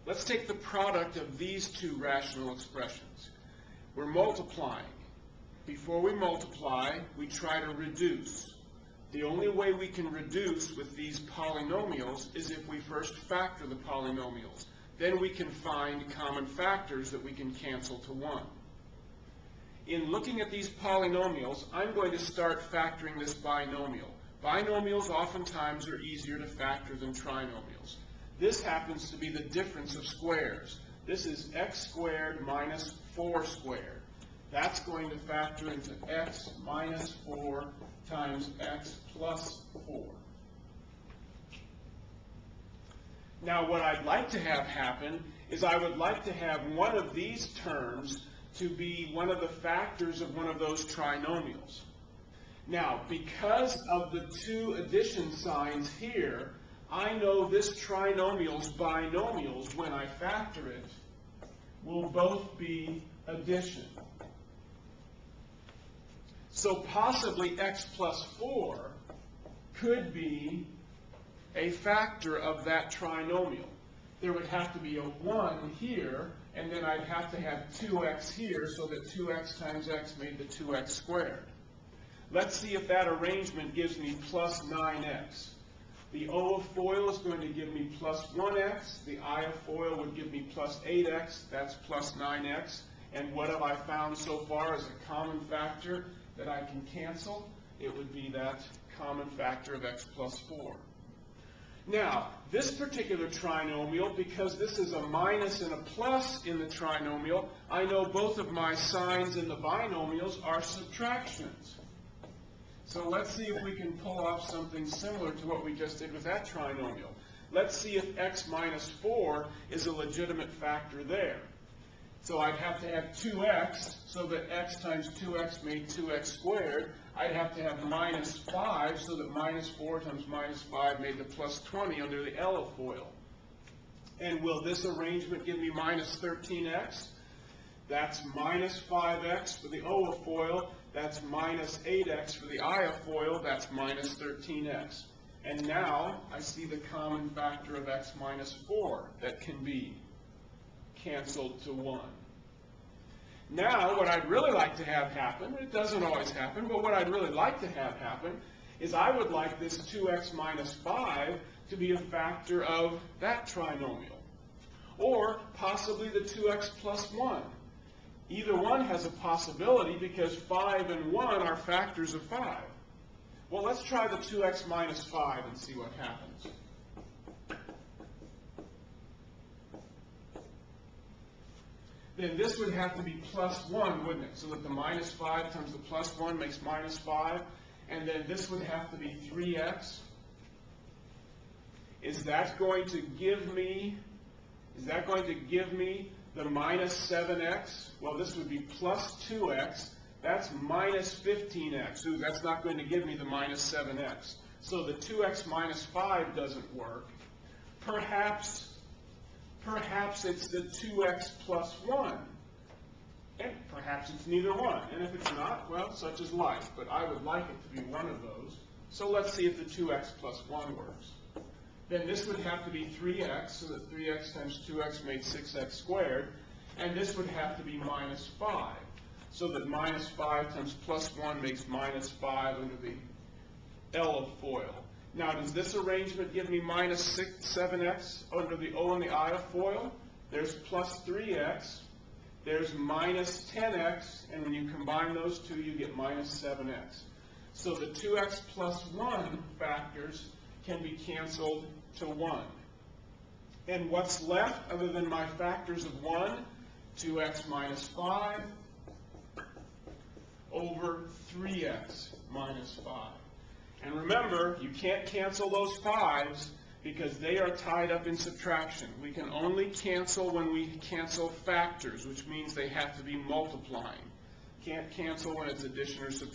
Let's take the product of these two rational expressions. We're multiplying. Before we multiply, we try to reduce. The only way we can reduce with these polynomials is if we first factor the polynomials. Then we can find common factors that we can cancel to 1. In looking at these polynomials, I'm going to start factoring this binomial. Binomials oftentimes are easier to factor than trinomials. This happens to be the difference of squares. This is x squared minus 4 squared. That's going to factor into x minus 4 times x plus 4. Now what I'd like to have happen is I would like to have one of these terms to be one of the factors of one of those trinomials. Now, because of the two addition signs here, I know this trinomial's binomials, when I factor it, will both be addition. So possibly x plus 4 could be a factor of that trinomial. There would have to be a 1 here, and then I'd have to have 2x here, so that 2x times x made the 2x squared. Let's see if that arrangement gives me plus 9x. The O of FOIL is going to give me plus 1x. The I of FOIL would give me plus 8x. That's plus 9x. And what have I found so far as a common factor that I can cancel? It would be that common factor of x plus 4. Now, this particular trinomial, because this is a minus and a plus in the trinomial, I know both of my signs in the binomials are subtractions. So let's see if we can pull off something similar to what we just did with that trinomial. Let's see if x minus 4 is a legitimate factor there. So I'd have to have 2x, so that x times 2x made 2x squared. I'd have to have minus 5, so that minus 4 times minus 5 made the plus 20 under the L of FOIL. And will this arrangement give me minus 13x? That's minus 5x for the O of FOIL. That's minus 8x for the I of FOIL. That's minus 13x. And now I see the common factor of x minus 4 that can be canceled to 1. Now, what I'd really like to have happen, it doesn't always happen, but what I'd really like to have happen is I would like this 2x minus 5 to be a factor of that trinomial. Or possibly the 2x plus 1. Either one has a possibility because 5 and 1 are factors of 5. Well, let's try the 2x minus 5 and see what happens. Then this would have to be plus 1, wouldn't it? So that the minus 5 times the plus 1 makes minus 5. And then this would have to be 3x. Is that going to give me the minus 7x? Well, this would be plus 2x. That's minus 15x. Ooh, that's not going to give me the minus 7x. So the 2x minus 5 doesn't work. Perhaps it's the 2x plus 1. And perhaps it's neither one. And if it's not, well, such is life. But I would like it to be one of those. So let's see if the 2x plus 1 works. Then this would have to be 3x, so that 3x times 2x made 6x squared. And this would have to be minus 5, so that minus 5 times plus 1 makes minus 5 under the L of FOIL. Now, does this arrangement give me minus 7x under the O and the I of FOIL? There's plus 3x. There's minus 10x. And when you combine those two, you get minus 7x. So the 2x plus 1 factors can be canceled to 1. And what's left other than my factors of 1? 2x minus 5 over 3x minus 5. And remember, you can't cancel those 5s because they are tied up in subtraction. We can only cancel when we cancel factors, which means they have to be multiplying. Can't cancel when it's addition or subtraction.